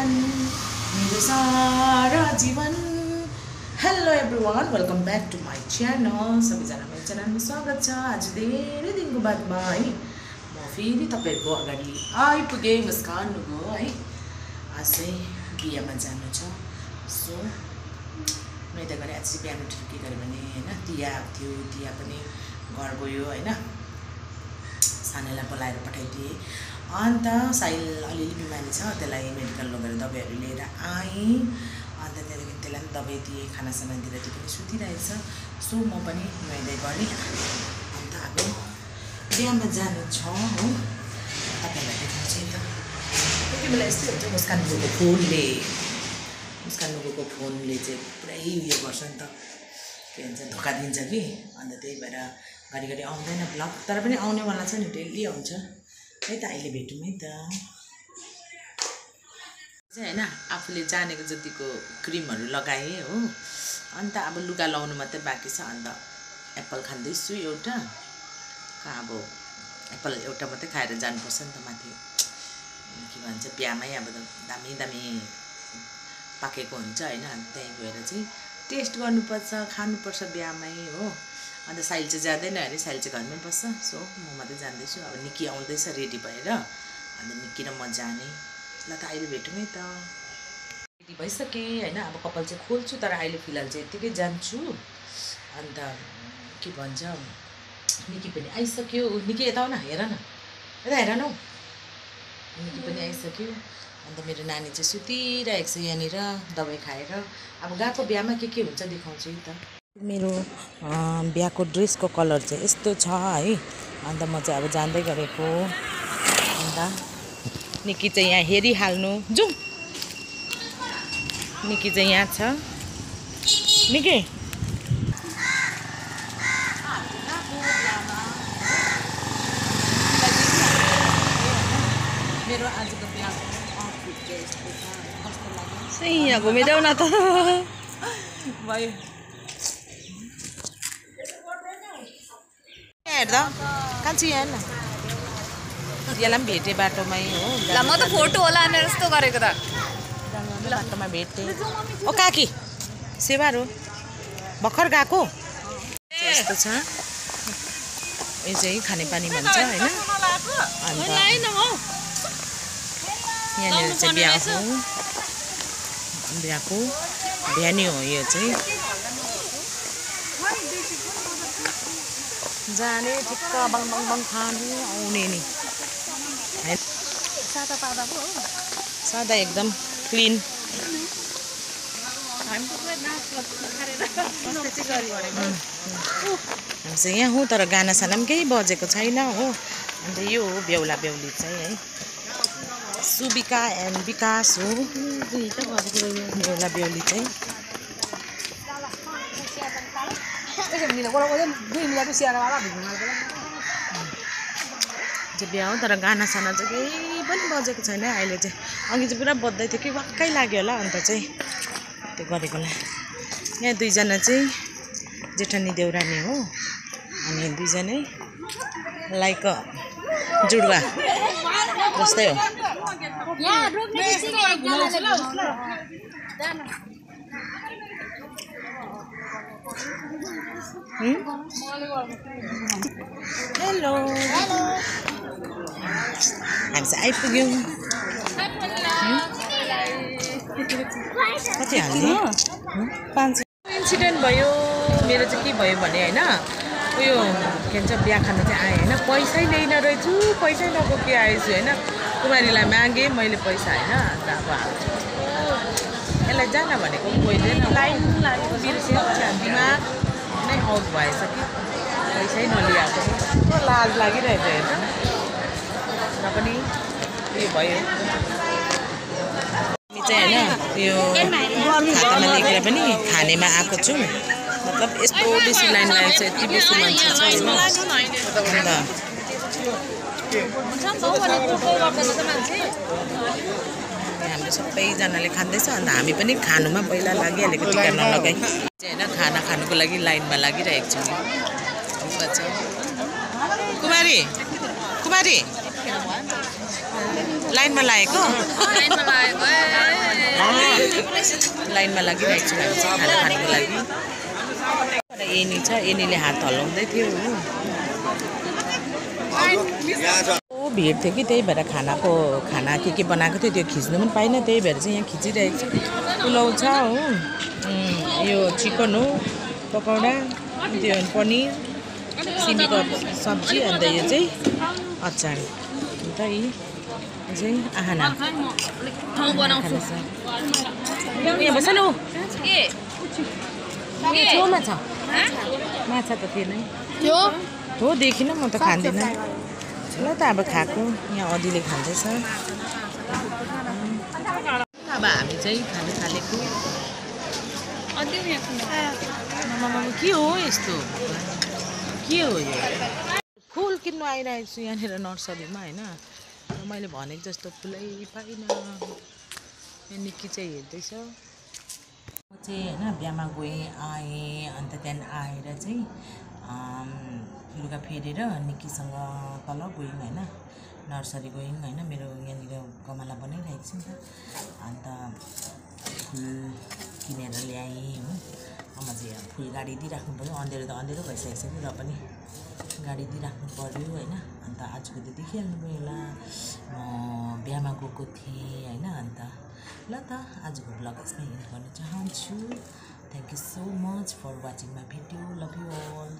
जीवन मेरो सारा जीवन। Hello everyone, welcome back to my channel. सबैजना मेरो च्यानलमा स्वागत छ। आज धेरै दिनको बादमा है म फेरि तपाईँहरूको अगाडि आइपुगेँ। मुस्कान नुगो है, आज चाहिँ बिहामा जानु छ। सो मैले त गरेँ आज चाहिँ बिहान उठेर के गरेँ भने होइन, तिया आएको थियो, तिया पनि घर गयो होइन, सानैलाई बोलाएर पठाइदिएँ। अन्त साइल अलिअलि बिमारी छ, त्यसलाई मेडिकल लगेर दबाईहरू लिएर आएँ। अन्त त्यहाँदेखि त्यसलाई पनि दबाई दिएँ, खानासाना दिएर त्यो पनि सुतिरहेछ। सो म पनि नुहाइधुवाइ गरेँ। अन्त अब बिहामा जानु छ हो, तपाईँहरूलाई देखाउँछु नि त। त्यति बेला यस्तै हुन्छ, मुस्कान नुगोको फोनले चाहिँ पुरै उयो गर्छ नि त, के भन्छ, धोका दिन्छ कि। अन्त त्यही भएर घरिघरि आउँदैन ब्लग, तर पनि आउनेवाला छ नि, डेली आउँछ है त। अहिले भेटौँ है त चाहिँ होइन। आफूले जानेको जतिको क्रिमहरू लगाएँ हो। अन्त अब लुगा लाउनु मात्रै बाँकी छ। अन्त एप्पल खाँदैछु एउटा, अब एप्पल एउटा मात्रै खाएर जानुपर्छ नि त माथि, के भन्छ, बिहामै अब दामी दामी पाकेको हुन्छ होइन। अन्त त्यहीँ गएर चाहिँ टेस्ट गर्नुपर्छ, खानुपर्छ बिहामै हो। अन्त साइल चाहिँ जाँदैन अरे, साइल चाहिँ घरमै बस्छ। सो म मात्रै जाँदैछु। अब निक्की आउँदैछ रेडी भएर, अन्त निक्की र म जाने। ल त अहिले भेटौँ है त। रेडी भइसकेँ होइन, अब कपाल चाहिँ खोल्छु, तर अहिले फिलहाल चाहिँ यत्तिकै जान्छु। अन्त के भन्छ, निक्की पनि आइसक्यो। निक्की यता न, हेर न, यता हेर न हौ, निक्की पनि आइसक्यो। अन्त मेरो नानी चाहिँ सुतिरहेको छ यहाँनिर दबाई खाएर। अब गएको बिहामा के हुन्छ देखाउँछु है त। मेरो बिहाको ड्रेसको कलर चाहिँ यस्तो छ है। अन्त म चाहिँ अब जाँदै गरेको। अन्त निक्की चाहिँ यहाँ हेरिहाल्नु, जाउँ। निक्की चाहिँ यहाँ छ। निक्की मेरो आजको बिहाको आउटफिट चाहिँ यस्तो छ। कस्तो लाग्यो? यहाँ घुमिदेऊ न त। भयो हेर्दा कान्छी यहाँ न, यसलाई पनि भेटेँ बाटोमै हो। ल म त फोटो होला भनेर यस्तो गरेको त। बाटोमा भेटेँ। ओ काकी सेवार हो, भर्खर गएको। यस्तो छ, यो चाहिँ खानेपानी भन्छ होइन। अन्त यहाँनिर चाहिँ बिहाको बिहानी हो। यो चाहिँ जाने ठिक्क बङ बङ बङ खानु आउने नि, सादा एकदम क्लिन। चाहिँ यहाँ हो, तर गानासाना पनि केही बजेको छैन हो। अन्त यो हो बेहुला बेहुली चाहिँ है, सुबिका एन्ड विकास हो बेहुला बेहुली चाहिँ। बिहा हो, तर गानासाना चाहिँ केही पनि बजेको छैन अहिले चाहिँ। अघि चाहिँ पुरा बज्दै थियो कि वाक्कै लाग्यो होला, अन्त चाहिँ त्यो गरेकोलाई। यहाँ दुईजना चाहिँ जेठानी देउरानी हो, अनि दुईजनै लाइक जुडुवा जस्तै हो। हेलो, हामी चाहिँ आइपुग्यौँ। कति हाल्ने? 5 इन्सिडेन्ट भयो मेरो चाहिँ। के भयो भने होइन, उयो के भन्छ, बिहा खानु चाहिँ आएँ होइन, पैसै ल्याइन रहेछु, पैसै नबोकी आएछु होइन। कुमारीलाई मागेँ मैले पैसा होइन। अन्त अब हाल्छु, यसलाई जान भनेको गइदिएन, लाइन लाग्यो, बिर्स्यो, दिमाग नै आउट भएछ कि पैसै नलिएको। लाज लागिरहेछ हेर्छ, र पनि उयो भयो। हामी चाहिँ होइन यो खातामा लेखेर पनि खानेमा आएको छौँ। मतलब यस्तो बेसी लाइन लागेको छ, यति बेसी मान्छे छ होइन। अन्त हाम्रो सबैजनाले खाँदैछ। अन्त हामी पनि खानुमा पहिला लागिहालेको, टिका नलगाइ होइन। खाना खानुको लागि लाइनमा लागिरहेको छौँ। कुमारी कुमारी लाइनमा लागेको लाइनमा लागिरहेको छु हामी चाहिँ खाना खानुको लागि एनी छ एनीले हात हल्लाउँदै थियो हो भिड थियो कि त्यही भएर खाना के बनाएको थियो त्यो खिच्नु पनि पाइनँ त्यही भएर चाहिँ यहाँ खिचिरहेको छु पुलाउ छ हो यो चिकन हो पकौडा त्यो पनिर सिमीको सब्जी अन्त यो चाहिँ अचार अन्त यी चाहिँ आहाना यहाँ बस न छेउमा छ माछा त थिएन हो देखिनँ म त खाँदिनँ ल त अब खाएको यहाँ अदिले खाँदैछ अब हामी चाहिँ खानु थालेको के हो यस्तो के हो यो फुल किन्नु आइरहेको छु यहाँनिर नर्सरीमा होइन मैले भनेको जस्तो फुलै पाइनँ निक्की चाहिँ हेर्दैछ म चाहिँ होइन बिहामा गएँ आएँ अन्त त्यहाँदेखि आएर चाहिँ लुगा फेरेर निक्कीसँग तल गयौँ होइन नर्सरी गयौँ होइन मेरो यहाँनिर गमला बनाइरहेको छु नि त अन्त फुल किनेर ल्याएँ हो म चाहिँ फुल गाडी दिइराख्नु पऱ्यो अँधेरो त अँधेरो भइसकेको छ र पनि गाडी दिइराख्नु पऱ्यो होइन अन्त आजको त देखिहाल्नु भयो होला म बिहामा गएको थिएँ होइन अन्त ल त आजको ब्लग यसमै एन्ड गर्न चाहन्छु thank you so much for watching my video love you all